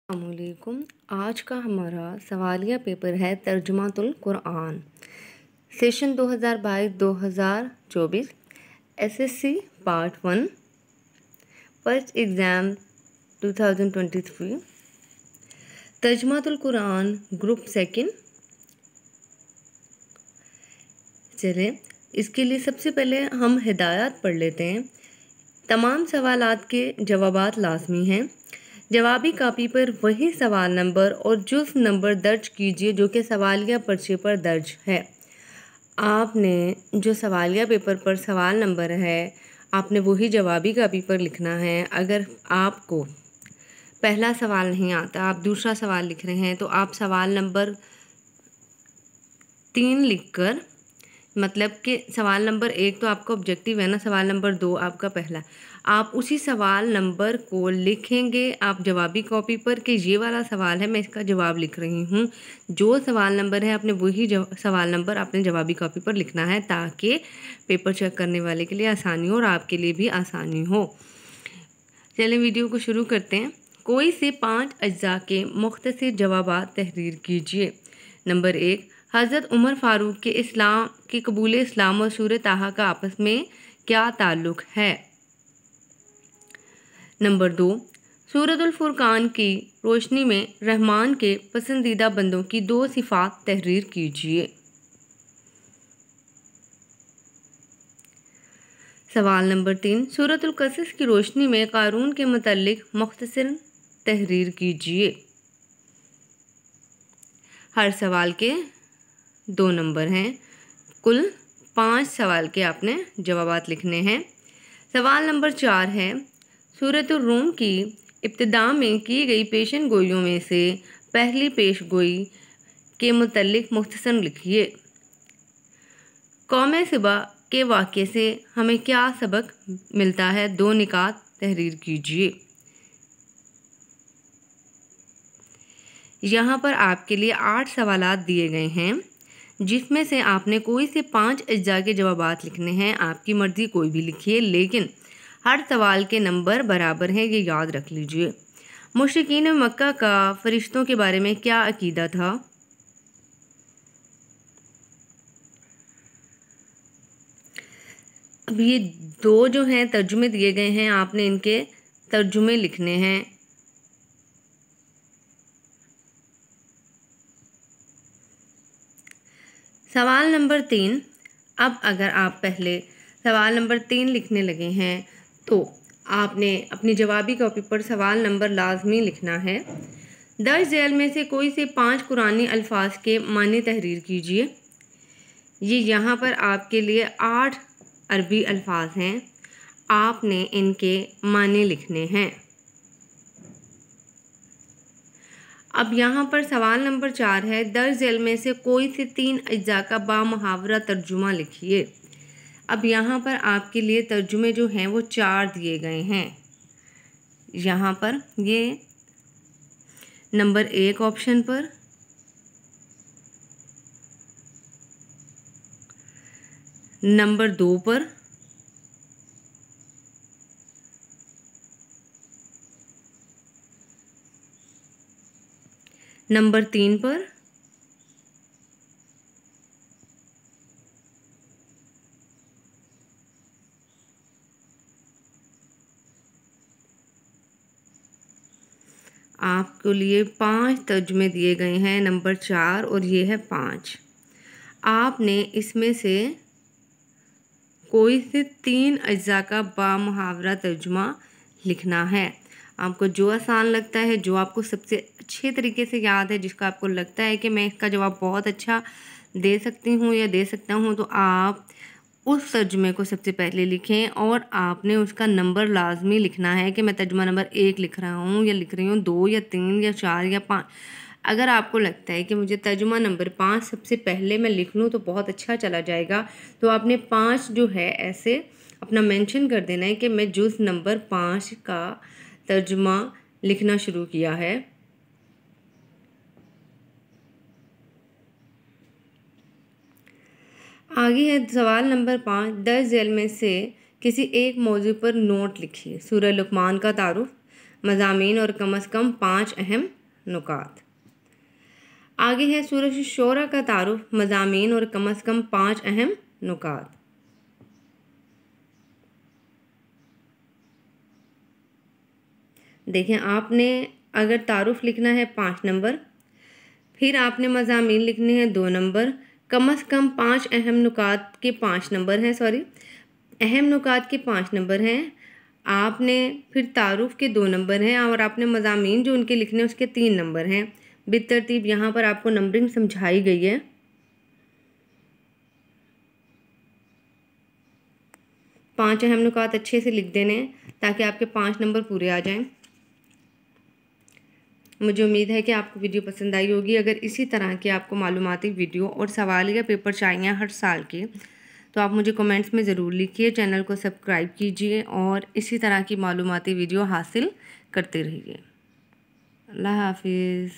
अस्सलामुअलैकुम। आज का हमारा सवालिया पेपर है तर्जुमातुल कुरान, session 2022-2024, SSC part 1, first exam 2023, तर्जुमातुल कुरान ग्रुप सेकंड। चलें, इसके लिए सबसे पहले हम हिदायत पढ़ लेते हैं। तमाम सवालात के जवाबात लाजमी हैं। जवाबी कापी पर वही सवाल नंबर और जुज़्व नंबर दर्ज कीजिए जो कि सवालिया पर्चे पर दर्ज है। आपने जो सवालिया पेपर पर सवाल नंबर है, आपने वही जवाबी कापी पर लिखना है। अगर आपको पहला सवाल नहीं आता, आप दूसरा सवाल लिख रहे हैं, तो आप सवाल नंबर 3 लिखकर, मतलब कि सवाल नंबर 1 तो आपका ऑब्जेक्टिव है ना, सवाल नंबर 2 आपका पहला, आप उसी सवाल नंबर को लिखेंगे आप जवाबी कॉपी पर कि ये वाला सवाल है, मैं इसका जवाब लिख रही हूँ। जो सवाल नंबर है आपने वही सवाल नंबर आपने जवाबी कॉपी पर लिखना है, ताकि पेपर चेक करने वाले के लिए आसानी हो और आपके लिए भी आसानी हो। चलें, वीडियो को शुरू करते हैं। कोई से 5 अज्जा के मुख्तसर जवाबात तहरीर कीजिए। नंबर 1, हज़रत उमर फ़ारूक के कबूल इस्लाम और सूरह ताहा का आपस में क्या ताल्लुक़ है। नंबर 2, सूरतुल फुरकान की रोशनी में रहमान के पसंदीदा बंदों की 2 सिफ़ात तहरीर कीजिए। सवाल नंबर 3, सूरतुल कसस की रोशनी में क़ारून के मुतल्लिक़ मुख्तसर तहरीर कीजिए। हर सवाल के 2 नंबर हैं। कुल 5 सवाल के आपने जवाबात लिखने हैं। सवाल नंबर 4 है, सूरतुल रूम की इब्तिदा में की गई पेशन गोइयों में से पहली पेश गोई के मुतल्लिक़ मुख्तसर लिखिए। कौम सबा के वाक़े से हमें क्या सबक मिलता है, 2 निकात तहरीर कीजिए। यहाँ पर आपके लिए 8 सवालात दिए गए हैं, जिसमें से आपने कोई से 5 अज्जा के जवाबात लिखने हैं। आपकी मर्ज़ी कोई भी लिखिए, लेकिन हर सवाल के नंबर बराबर हैं, ये याद रख लीजिए। मुशरिकीन मक्का का फ़रिश्तों के बारे में क्या अकीदा था। अब ये 2 जो हैं तर्जुमे दिए गए हैं, आपने इनके तर्जुमे लिखने हैं। सवाल नंबर 3, अब अगर आप पहले सवाल नंबर 3 लिखने लगे हैं तो आपने अपनी जवाबी कॉपी पर सवाल नंबर लाजमी लिखना है। दर्ज झैल में से कोई से 5 कुरानी अल्फाज के मानी तहरीर कीजिए। ये यहाँ पर आपके लिए 8 अरबी अल्फाज हैं, आपने इनके मानी लिखने हैं। अब यहाँ पर सवाल नंबर 4 है, दर्ज झैल में से कोई से 3 अज्जा का बामुहावरा तर्जुमा लिखिए। अब यहाँ पर आपके लिए तर्जुमे जो हैं वो 4 दिए गए हैं। यहाँ पर ये नंबर 1 ऑप्शन पर, नंबर 2 पर, नंबर 3 पर, आपके लिए 5 तर्जुमे दिए गए हैं, नंबर 4 और ये है 5। आपने इसमें से कोई से 3 अज्जा का बामुहावरा तर्जुमा लिखना है। आपको जो आसान लगता है, जो आपको सबसे अच्छे तरीके से याद है, जिसका आपको लगता है कि मैं इसका जवाब बहुत अच्छा दे सकती हूँ या दे सकता हूँ, तो आप उस तर्जुमे को सबसे पहले लिखें और आपने उसका नंबर लाजमी लिखना है कि मैं तर्जुमा नंबर 1 लिख रहा हूँ या लिख रही हूँ, 2 या 3 या 4 या 5। अगर आपको लगता है कि मुझे तर्जुमा नंबर 5 सबसे पहले मैं लिख लूँ तो बहुत अच्छा चला जाएगा, तो आपने 5 जो है ऐसे अपना मेंशन कर देना है कि मैं जुज़ नंबर 5 का तर्जुमा लिखना शुरू किया है। आगे है सवाल नंबर 5, दर्ज झैल में से किसी एक मौजू पर नोट लिखिए। सूरह लुक़मान का तारुफ, मज़ामीन और कम से कम 5 अहम नुकात। आगे है सूरह शोरा का तारुफ, मज़ामीन और कम से कम 5 अहम नुकात। देखें, आपने अगर तारुफ लिखना है 5 नंबर, फिर आपने मज़ामीन लिखने हैं 2 नंबर, कम से कम 5 अहम नुकात के 5 नंबर हैं, अहम नुकात के 5 नंबर हैं। आपने फिर तारुफ के 2 नंबर हैं और आपने मज़ामीन जो उनके लिखने हैं उसके 3 नंबर हैं। बितरतीब यहाँ पर आपको नंबरिंग समझाई गई है। पांच अहम नुकात अच्छे से लिख देने ताकि आपके 5 नंबर पूरे आ जाएं। मुझे उम्मीद है कि आपको वीडियो पसंद आई होगी। अगर इसी तरह के आपको मालूमाती वीडियो और सवालिया पेपर चाहिए हर साल के, तो आप मुझे कमेंट्स में ज़रूर लिखिए। चैनल को सब्सक्राइब कीजिए और इसी तरह की मालूमाती वीडियो हासिल करते रहिए। अल्लाह हाफिज़।